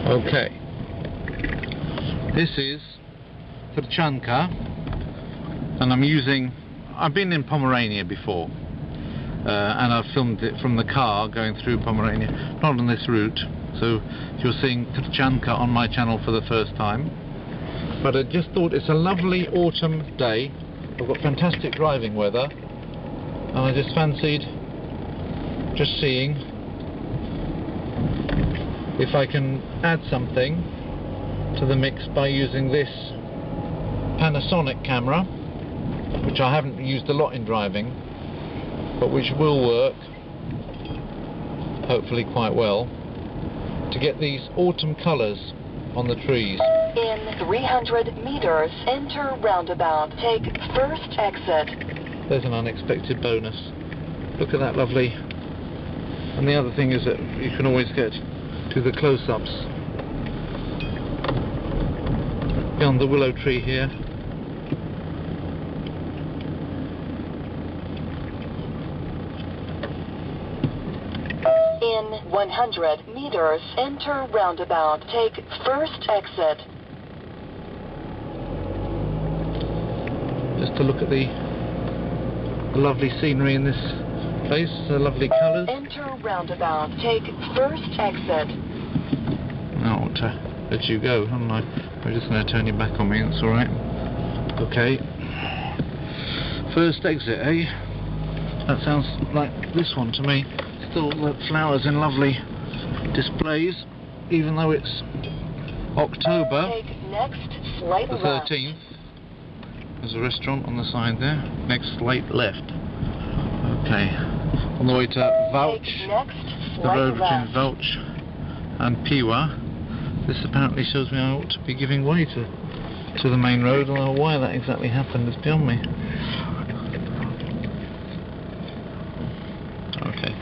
Okay, this is Trchanka, and I've been in Pomerania before, and I've filmed it from the car going through Pomerania, not on this route, so you're seeing Trchanka on my channel for the first time. But I just thought it's a lovely autumn day. I've got fantastic driving weather, and I just fancied just seeing if I can add something to the mix by using this Panasonic camera, which I haven't used a lot in driving, but which will work hopefully quite well to get these autumn colours on the trees. In 300 meters, enter roundabout. Take first exit. There's an unexpected bonus. Look at that lovely. And the other thing is that you can always get to the close-ups beyond the willow tree here. In 100 meters, enter roundabout. Take first exit. Just to look at the lovely scenery in this place, the lovely colours. Enter roundabout. Take first exit. Now I want to let you go, haven't I? I'm just going to turn you back on me, that's alright. Okay. First exit, eh? That sounds like this one to me. Still the flowers in lovely displays, even though it's October Take next slight the 13th. There's a restaurant on the side there. Next slight left. Okay. On the way to Vauch, the road between Vauch and Piła. This apparently shows me I ought to be giving way to the main road, although why that exactly happened is beyond me. Okay.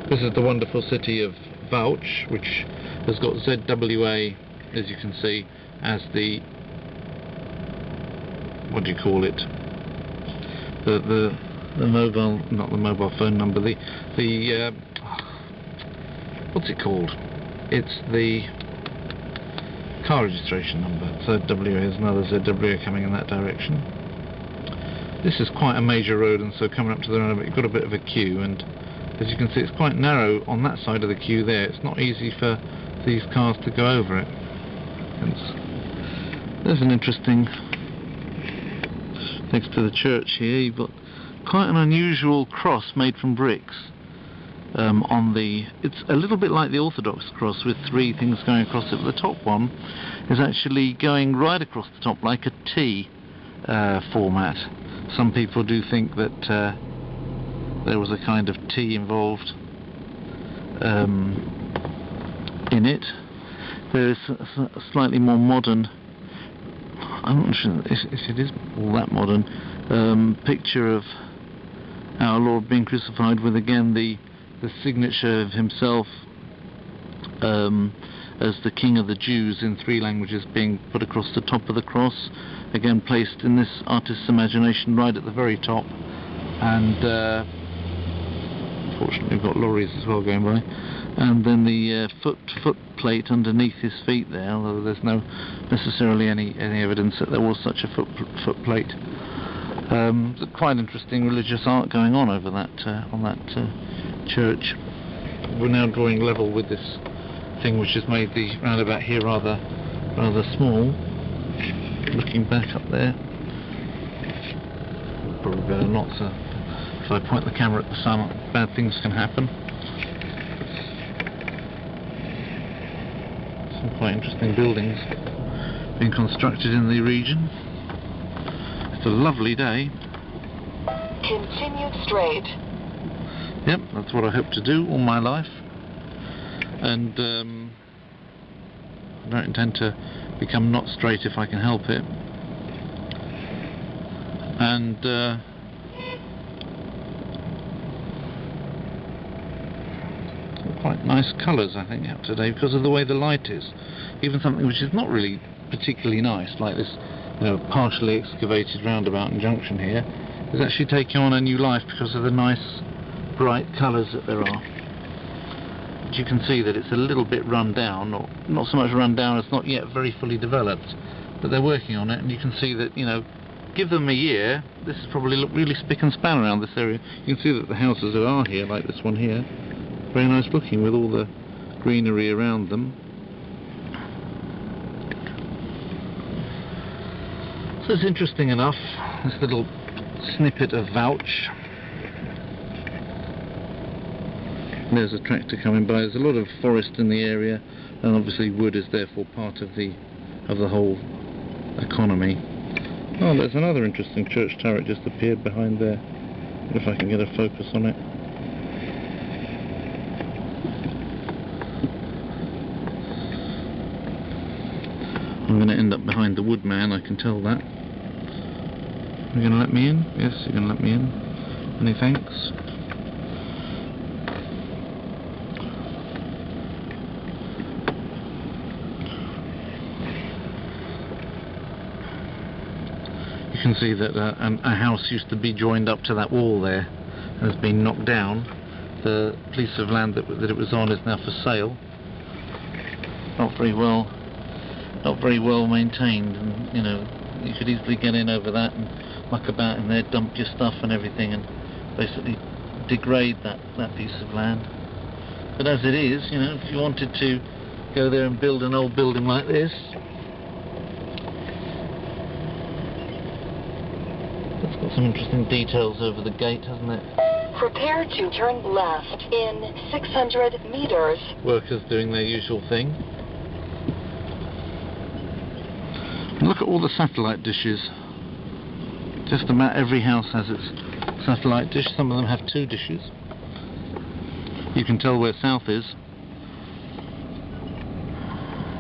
This is the wonderful city of Vauch, which has got ZWA, as you can see, as the, what do you call it? The mobile, not the mobile phone number, the what's it called? It's the car registration number. ZWA, there's another ZWA coming in that direction. This is quite a major road, and so coming up to the roundabout you've got a bit of a queue, and as you can see it's quite narrow on that side of the queue there. It's not easy for these cars to go over it. There's an interesting, next to the church here, you've got quite an unusual cross made from bricks. It's a little bit like the Orthodox cross with three things going across it, but the top one is actually going right across the top like a T format. Some people do think that there was a kind of T involved in it. There is a slightly more modern, I'm not sure if it is all that modern, picture of our Lord being crucified with again the signature of himself as the King of the Jews in 3 languages being put across the top of the cross, again placed in this artist's imagination right at the very top. And unfortunately we've got lorries as well going by, and then the foot plate underneath his feet there, although there's no necessarily any evidence that there was such a foot plate. Quite interesting religious art going on over that on that church. We're now drawing level with this thing which has made the roundabout here rather small. Looking back up there, probably better not to. If I point the camera at the sun, bad things can happen. Some quite interesting buildings being constructed in the region. It's a lovely day. Continue straight. Yep, that's what I hope to do all my life, and I don't intend to become not straight if I can help it. And quite nice colours I think out today because of the way the light is. Even something which is not really particularly nice, like this, partially excavated roundabout and junction here, is actually taking on a new life because of the nice bright colours that there are. but you can see that it's a little bit run down, or not so much run down, it's not yet very fully developed, but they're working on it, and you can see that, you know, give them a year, this is probably look really spick and span around this area. You can see that the houses that are here, like this one here, very nice looking with all the greenery around them. So it's interesting enough, this little snippet of Vouch. There's a tractor coming by. There's a lot of forest in the area, and obviously wood is therefore part of the whole economy. Oh, there's another interesting church turret just appeared behind there. If I can get a focus on it. I'm going to end up behind the woodman, I can tell that. You're going to let me in? Yes, you're going to let me in. Many thanks. You can see that a house used to be joined up to that wall there and has been knocked down. The piece of land that it was on is now for sale. Not very well maintained, and you know, you could easily get in over that and muck about in there, dump your stuff and everything, and basically degrade that piece of land. But as it is, you know, if you wanted to go there and build an old building like this, it's got some interesting details over the gate, hasn't it? Prepare to turn left in 600 meters. Workers doing their usual thing. And look at all the satellite dishes. Just about every house has its satellite dish. Some of them have 2 dishes. You can tell where south is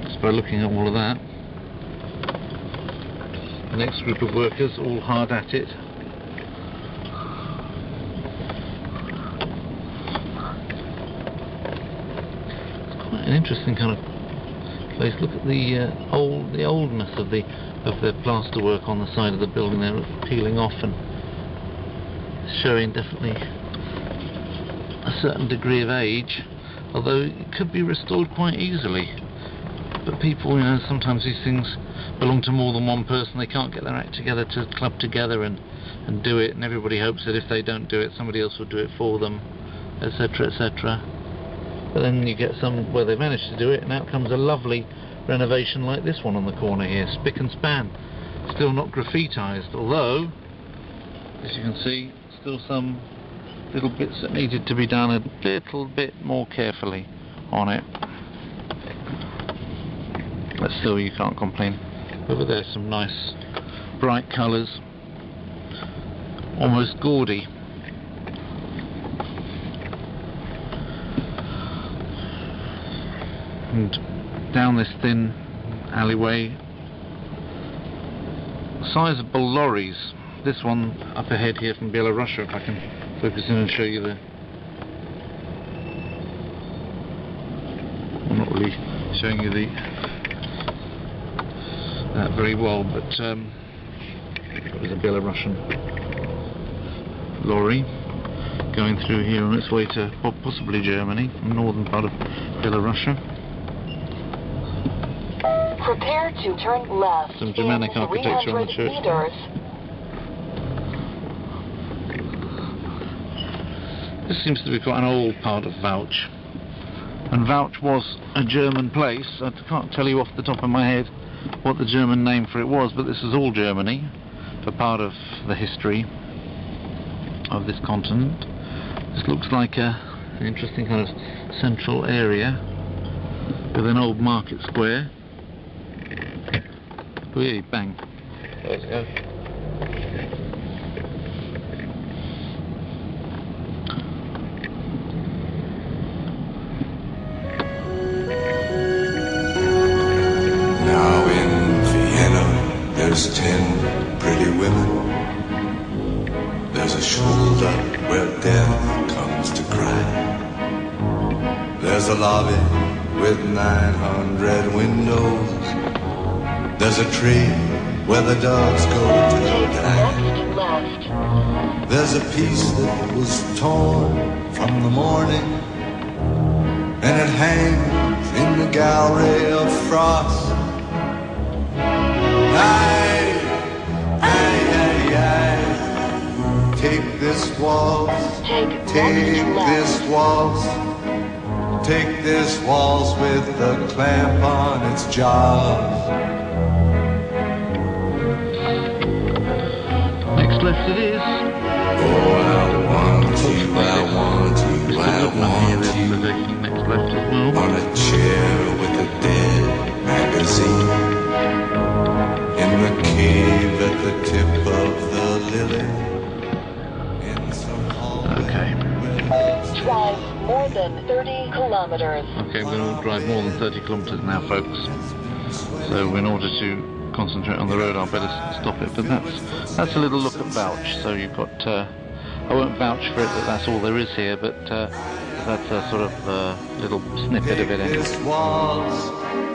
just by looking at all of that. The next group of workers, all hard at it. It's quite an interesting kind of place. Look at the oldness of the plasterwork on the side of the building there, peeling off and showing definitely a certain degree of age, although it could be restored quite easily. But people, you know, sometimes these things belong to more than one person. They can't get their act together to club together and do it, and everybody hopes that if they don't do it, somebody else will do it for them, etc., etc. But then you get some where they manage to do it, and out comes a lovely renovation like this one on the corner here, spick and span. Still not graffitized, although, as you can see, still some little bits that needed to be done a little bit more carefully on it. But still, you can't complain. Over there's some nice bright colours, almost gaudy. And down this thin alleyway, sizable lorries. This one up ahead here from Belarus, if I can focus in and show you the... I'm not really showing you that very well, but it was a Belarusian lorry going through here on its way to possibly Germany, from the northern part of Belarus. Prepare to turn left. Some Germanic architecture on the church. Meters. This seems to be quite an old part of Vouch. And Vouch was a German place. I can't tell you off the top of my head what the German name for it was, but this is all Germany, for part of the history of this continent. This looks like an interesting kind of central area with an old market square. Whee, bang. There we go. Now in Vienna, there's 10 pretty women. There's a shoulder where death comes to cry. There's a lobby with 900 windows. There's a tree where the dogs go to die. There's a piece that was torn from the morning, and it hangs in the gallery of frost. Aye, aye, aye, aye. Take this waltz, take this waltz, take this waltz with the clamp on its jaws. Next left it is. Oh, I want you, I want you, I want you. Next left as well. On a chair with a dead magazine, in the cave at the tip of the lily, in some hallway. Okay. Drive more than 30 kilometers. Okay, we're going to drive more than 30 kilometres now, folks. So in order to concentrate on the road, I'll better stop it. But that's a little look at Vouch. So you've got, I won't vouch for it that that's all there is here, but that's a sort of little snippet of it. Take this waltz,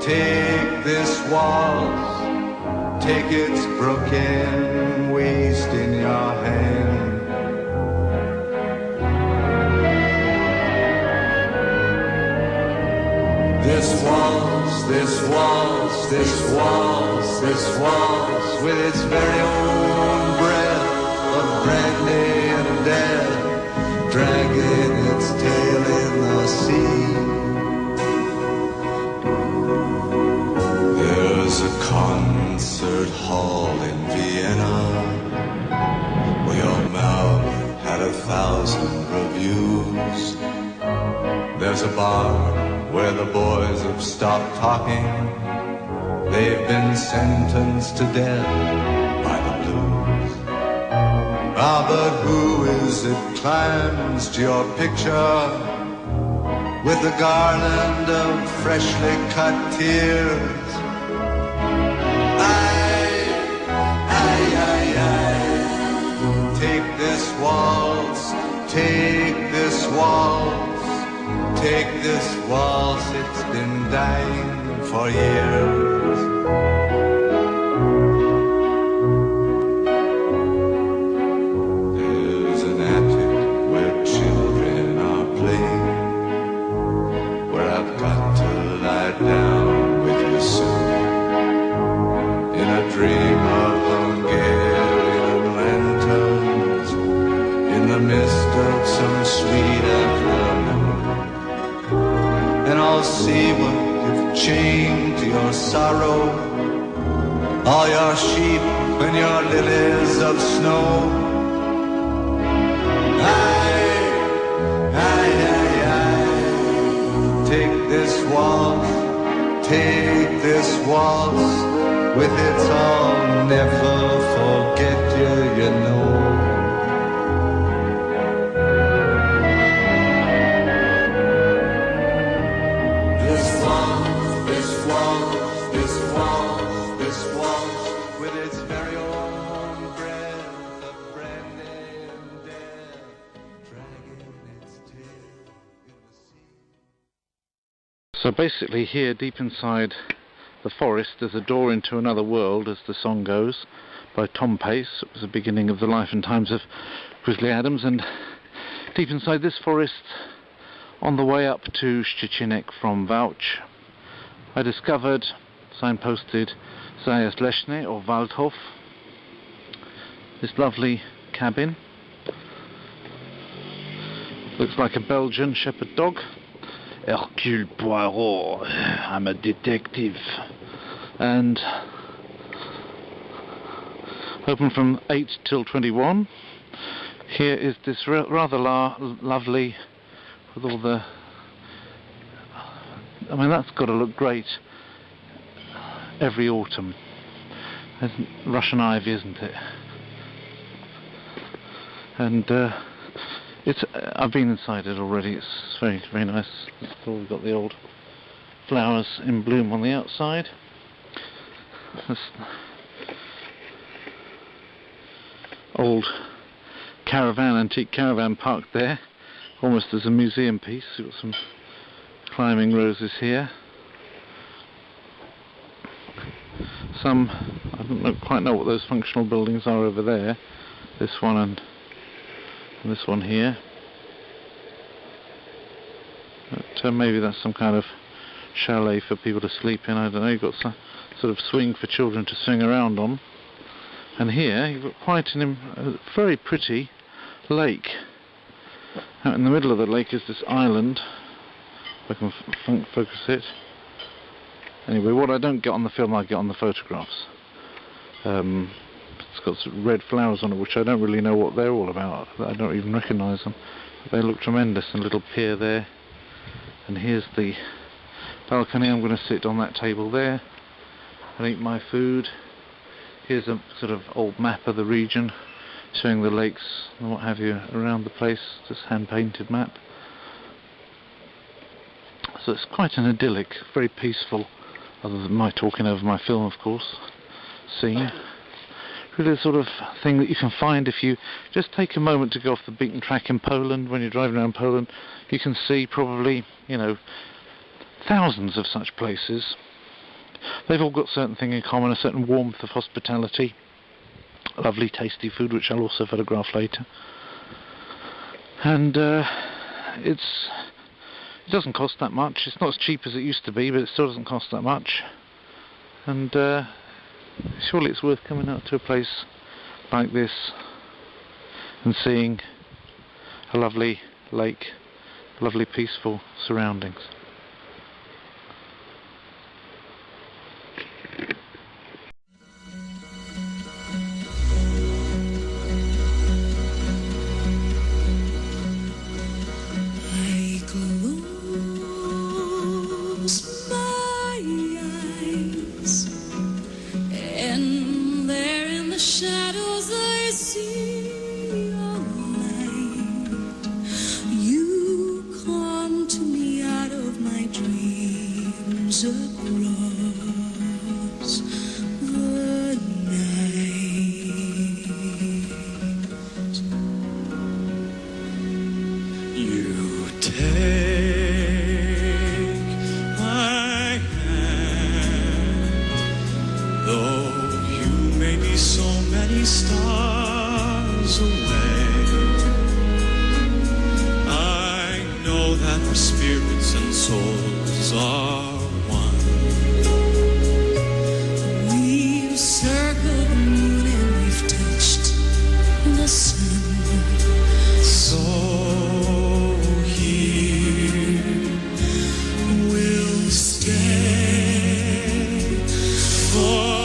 take this waltz, take its broken waist in your hand. This waltz, this waltz, this waltz, this waltz, with its very own breath of brandy and death, dragging its tail in the sea. There's a concert hall in Vienna where your mouth had 1,000 reviews. There's a bar where the boys have stopped talking. They've been sentenced to death by the blues. Ah, but who is it climbs to your picture with a garland of freshly cut tears? Aye, aye, aye, aye. Take this waltz, take this waltz, take this waltz, it's been dying for years. There's an attic where children are playing, where I've got to lie down with you soon, in a dream of Hungarian lanterns, in the mist of some sweet afternoon. And I'll see what you've chained to your sorrow, all your sheep and your lilies of snow. Aye, aye, aye, aye. Take this waltz, take this waltz, with its I'll never forget you, you know. So basically here, deep inside the forest, there's a door into another world, as the song goes, by Tom Pace. It was the beginning of the life and times of Grizzly Adams, and deep inside this forest, on the way up to Szczecinek from Vauch, I discovered, signposted, Zajazd Leśny, or Waldhof, this lovely cabin. Looks like a Belgian shepherd dog. Hercule Poirot, I'm a detective. And open from 8 till 21. Here is this rather lovely, with all the, I mean, that's got to look great every autumn. There's Russian ivy, isn't it? And it's, I've been inside it already. It's very, very nice. We've got the old flowers in bloom on the outside. This old caravan, antique caravan parked there, almost as a museum piece. We've got some climbing roses here. Some, I don't quite know what those functional buildings are over there. This one and this one here. But maybe that's some kind of chalet for people to sleep in. I don't know. You've got some sort of swing for children to swing around on. And here you've got quite a very pretty lake. Out in the middle of the lake is this island. If I can focus it. Anyway, what I don't get on the film, I get on the photographs. It's got some red flowers on it, which I don't really know what they're all about. I don't even recognise them. But they look tremendous. And a little pier there. And here's the balcony. I'm going to sit on that table there and eat my food. Here's a sort of old map of the region, showing the lakes and what have you around the place. This hand-painted map. So it's quite an idyllic, very peaceful, other than my talking over my film, of course, scene. Really the sort of thing that you can find if you just take a moment to go off the beaten track in Poland. When you're driving around Poland, you can see probably, you know, thousands of such places. They've all got a certain thing in common, a certain warmth of hospitality, lovely tasty food, which I'll also photograph later. And it doesn't cost that much. It's not as cheap as it used to be, but it still doesn't cost that much. And surely it's worth coming out to a place like this and seeing a lovely lake, lovely peaceful surroundings. Stars away, I know that our spirits and souls are one. We've circled the moon and we've touched the sun. So here we'll stay for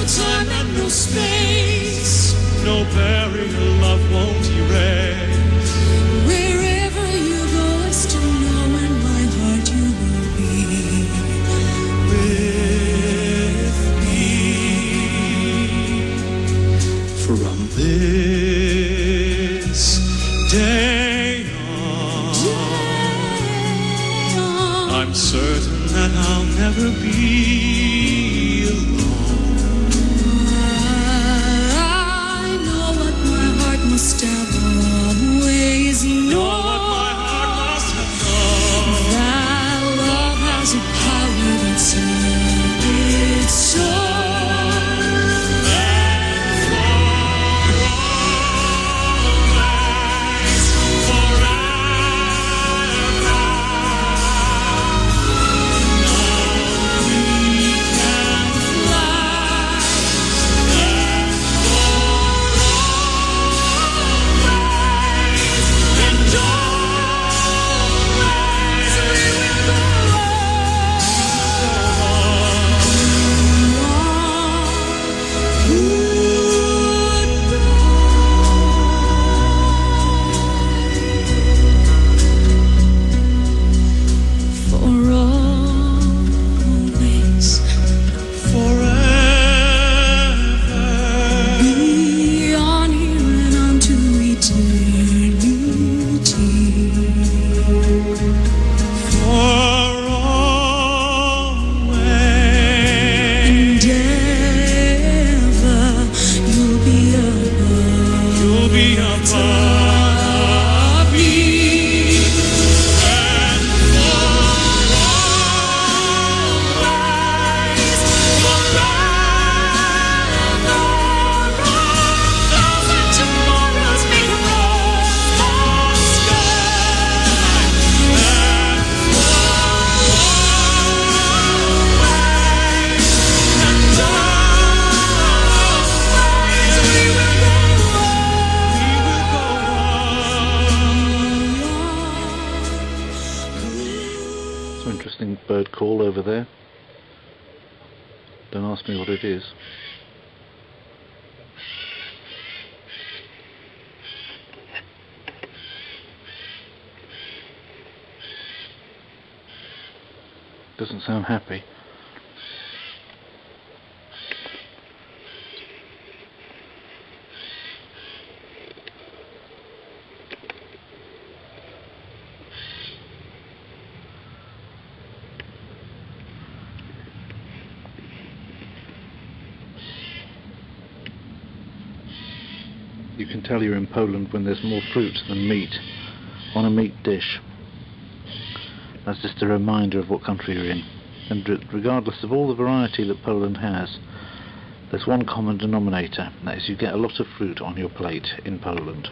time and no space, no barrier love won't erase. Wherever you go, it's to know in my heart you will be with me. From this day on, I'm certain that I'll never be alone. Must have always known what my heart must have known, that love has a power that's in its soul, and always, forever, now we bird call over there. Don't ask me what it is. Doesn't sound happy. You can tell you're in Poland when there's more fruit than meat on a meat dish. That's just a reminder of what country you're in. And regardless of all the variety that Poland has, there's one common denominator, and that is you get a lot of fruit on your plate in Poland.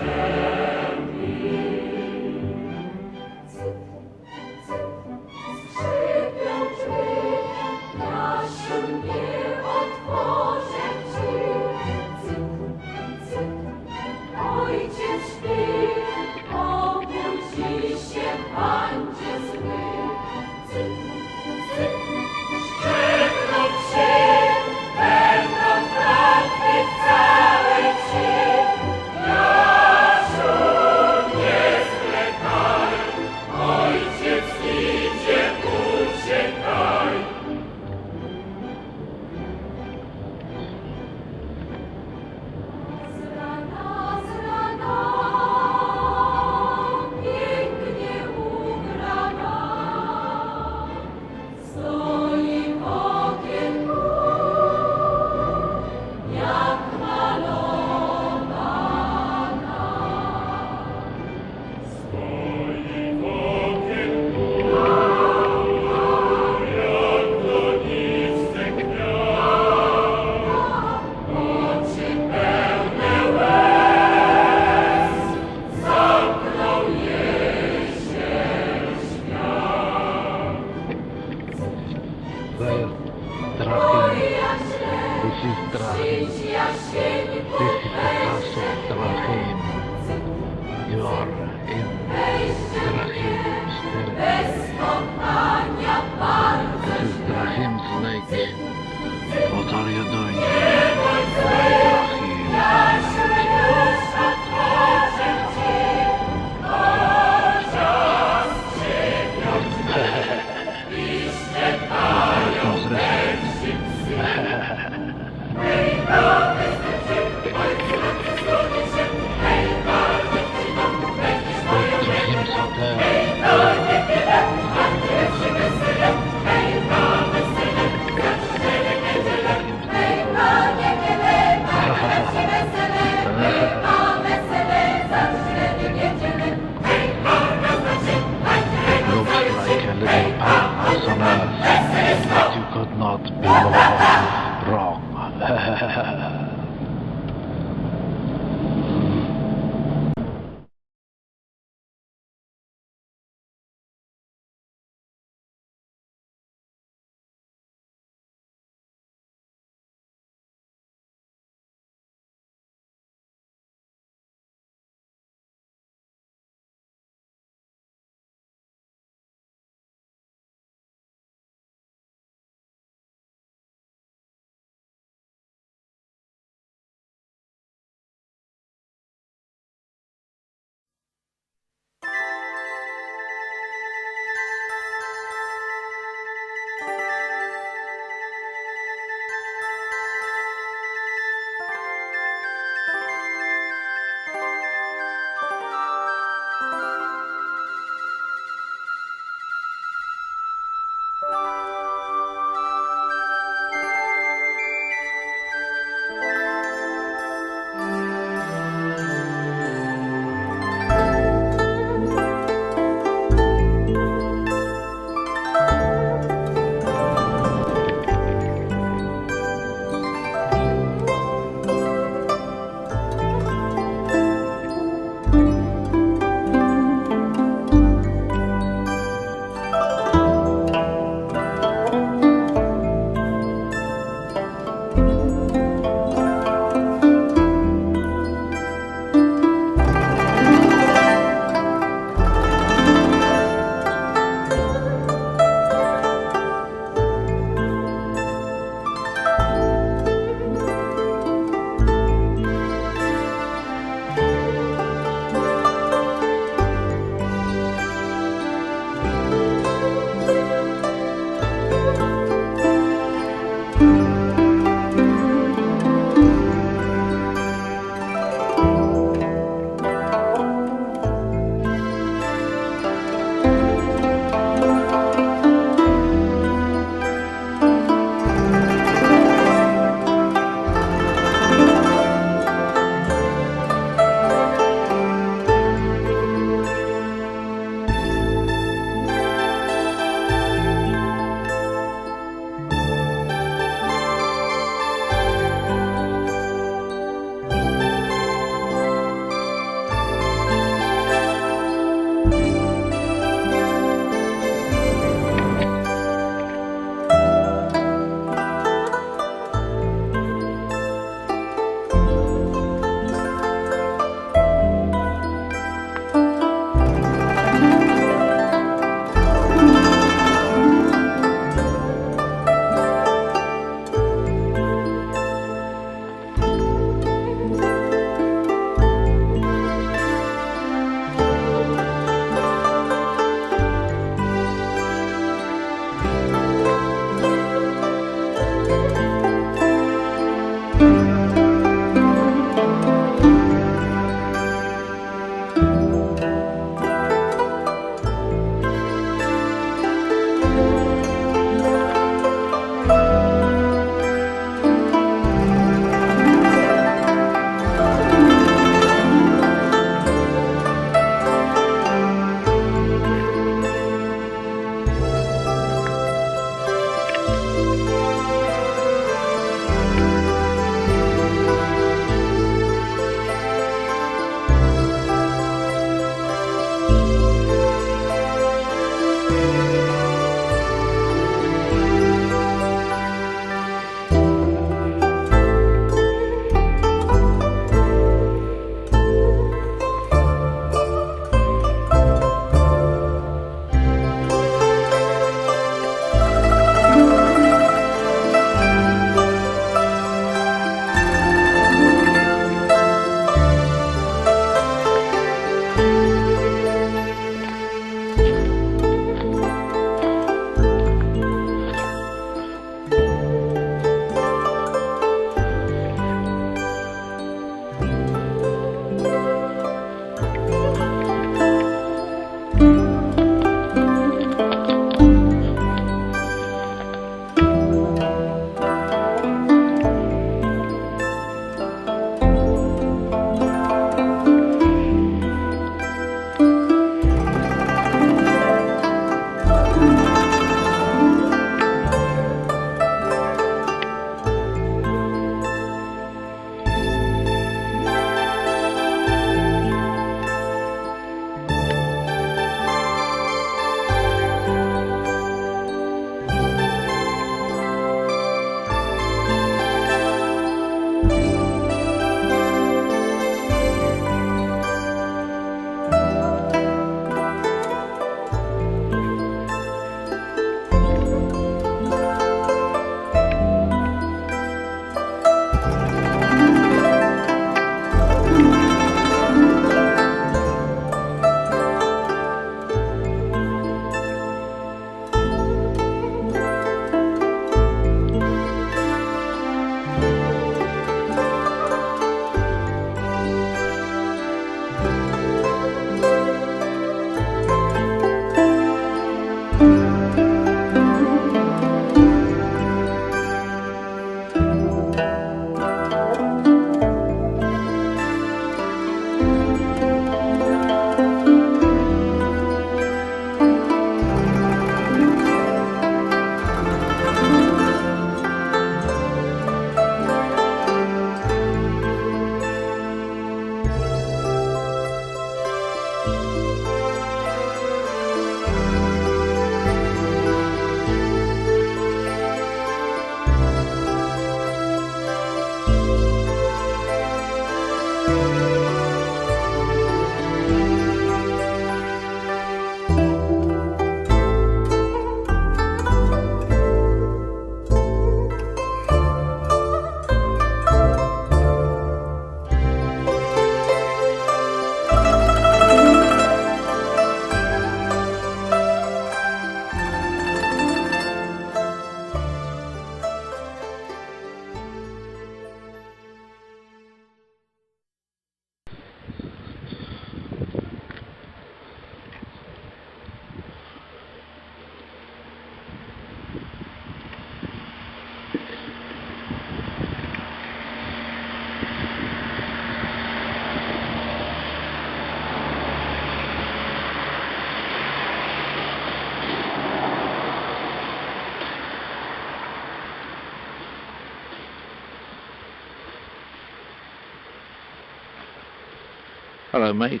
Hello, mate.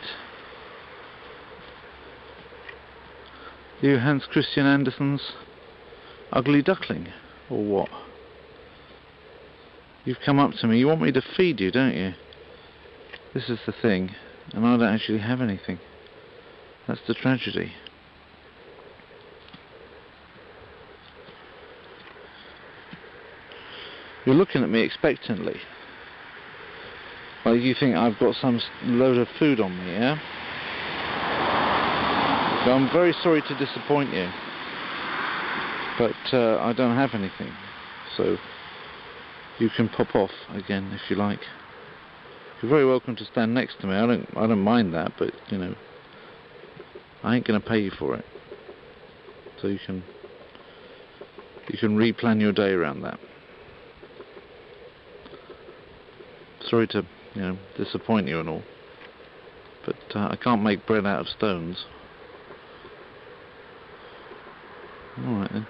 You Hans Christian Andersen's ugly duckling, or what? You've come up to me. You want me to feed you, don't you? This is the thing, and I don't actually have anything. That's the tragedy. You're looking at me expectantly. Like you think I've got some load of food on me, yeah? So I'm very sorry to disappoint you, but I don't have anything. So you can pop off again if you like. You're very welcome to stand next to me. I don't mind that, but you know, I ain't gonna pay you for it. So you can replan your day around that. Sorry to, you know, disappoint you and all, but I can't make bread out of stones. Alright then.